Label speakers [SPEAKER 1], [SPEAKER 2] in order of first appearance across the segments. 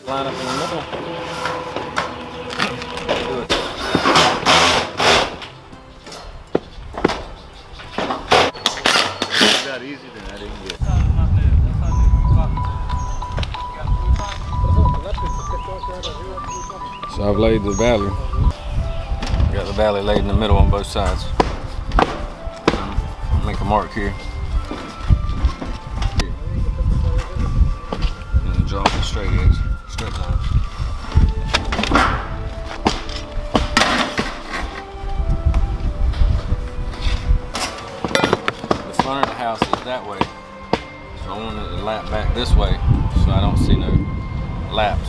[SPEAKER 1] Line up in the middle. Do it. That easy, then I didn't get. So I've laid the valley. Got the valley laid in the middle on both sides. Make a mark here. And then draw a straight edge, straight line. The front of the house is that way, so I want it to lap back this way so I don't see no laps.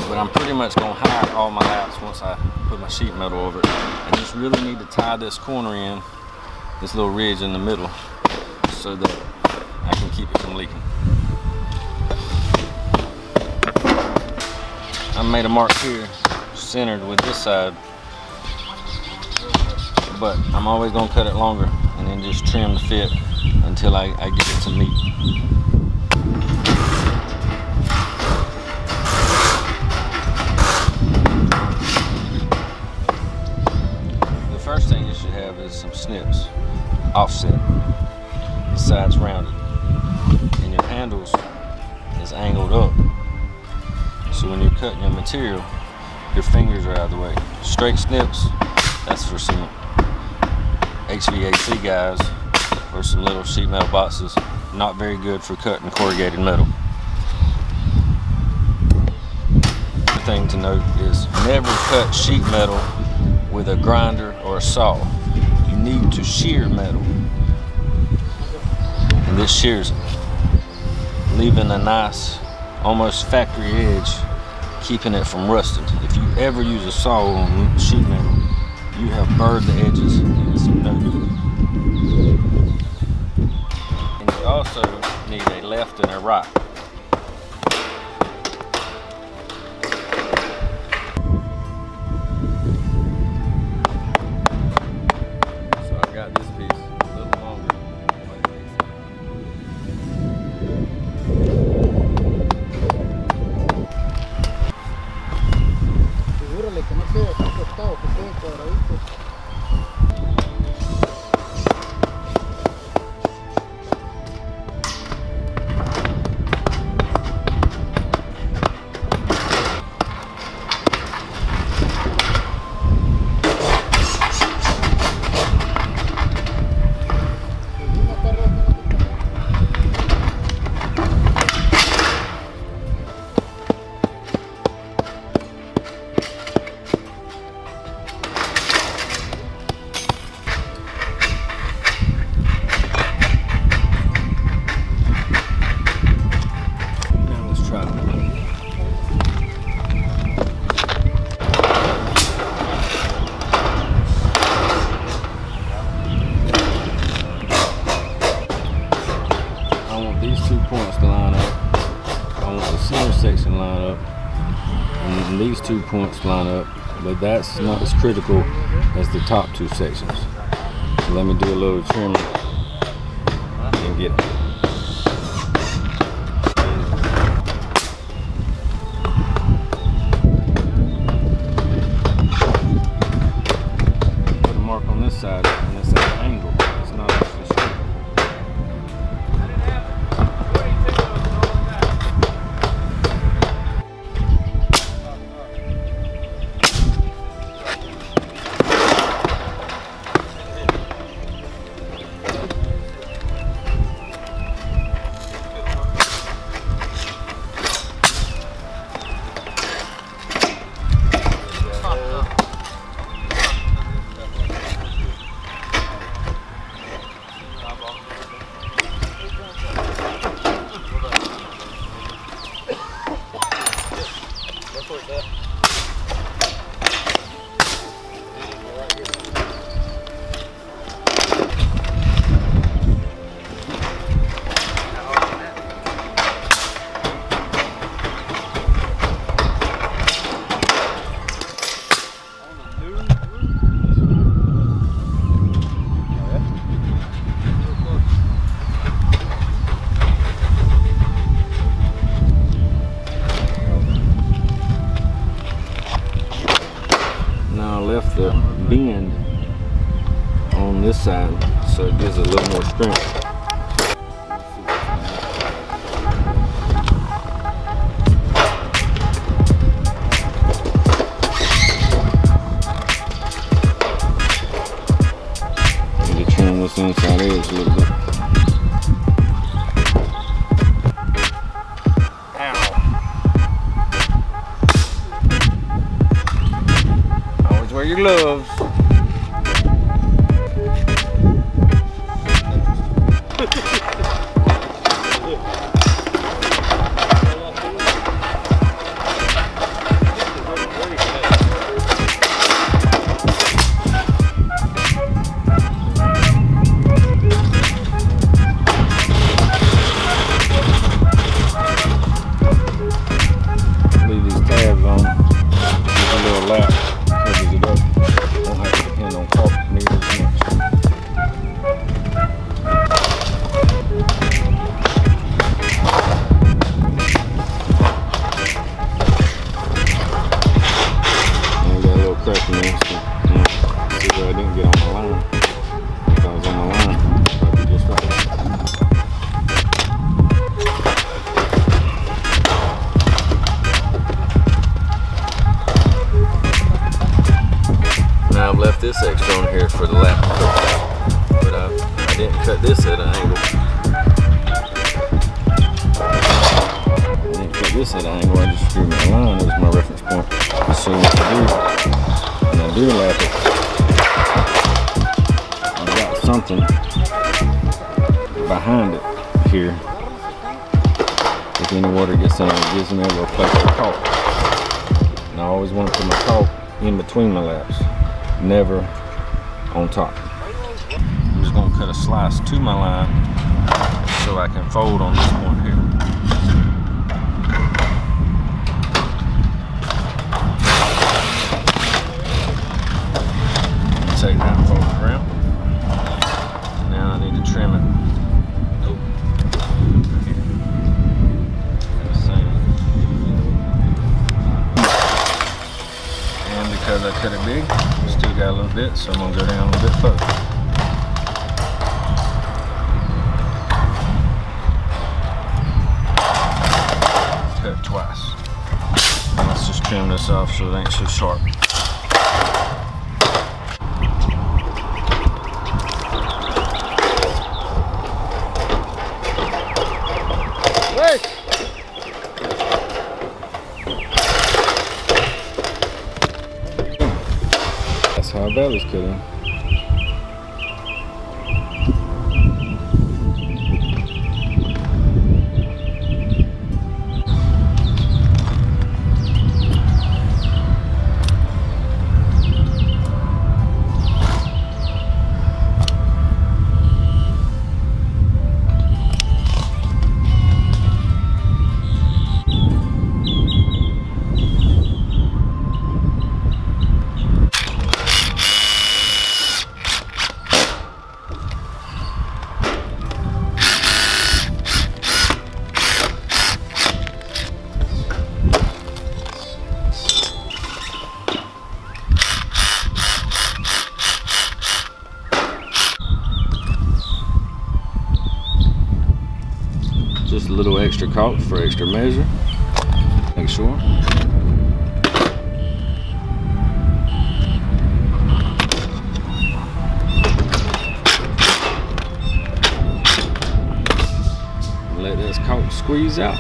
[SPEAKER 1] But I'm pretty much going to hide all my laps once I put my sheet metal over it. I just really need to tie this corner in, this little ridge in the middle, so that I can keep it from leaking. I made a mark here, centered with this side, but I'm always going to cut it longer and then just trim the fit until I get it to meet. First thing you should have is some snips, offset. The side's rounded, and your handles is angled up. So when you're cutting your material, your fingers are out of the way. Straight snips, that's for some HVAC guys or some little sheet metal boxes. Not very good for cutting corrugated metal. The thing to note is never cut sheet metal with a grinder or a saw. You need to shear metal, and this shears it, leaving a nice, almost factory edge, keeping it from rusting. If you ever use a saw on sheet metal, you have burred the edges, and it's no good. And you also need a left and a right. Section line up, and these 2 points line up, but that's not as critical as the top 2 sections. So let me do a little trimming and get it. Put a mark on this side, and it's at an angle. It's not actually straight. bend on this side, so it gives it a little more strength. Need to trim this inside edge a little bit. Wear your gloves. Leave these tabs on. Give a little lap. Covers it up. Don't have to depend on caulk nearly as much. And got a little crack in there, so see where I didn't get on my line. If I was on my line, probably just right. Now I've left this extra on here for the lap, but I didn't cut this at an angle. I just screwed my line. It was my reference point. So what to do, when I do lap it, I've got something behind it here. If any water gets in it gives me a little place to caulk. And I always want to put my caulk in between my laps, never on top. I'm just going to cut a slice to my line so I can fold on this point here. Take that and fold it around. Now I need to trim it. Nope. And because I cut it big, still got a little bit, so I'm going to go down a little bit further. Cut twice. Now let's just trim this off so it ain't so sharp. That's how our belly's cutting. Just a little extra caulk for extra measure. Make sure. Let this caulk squeeze out.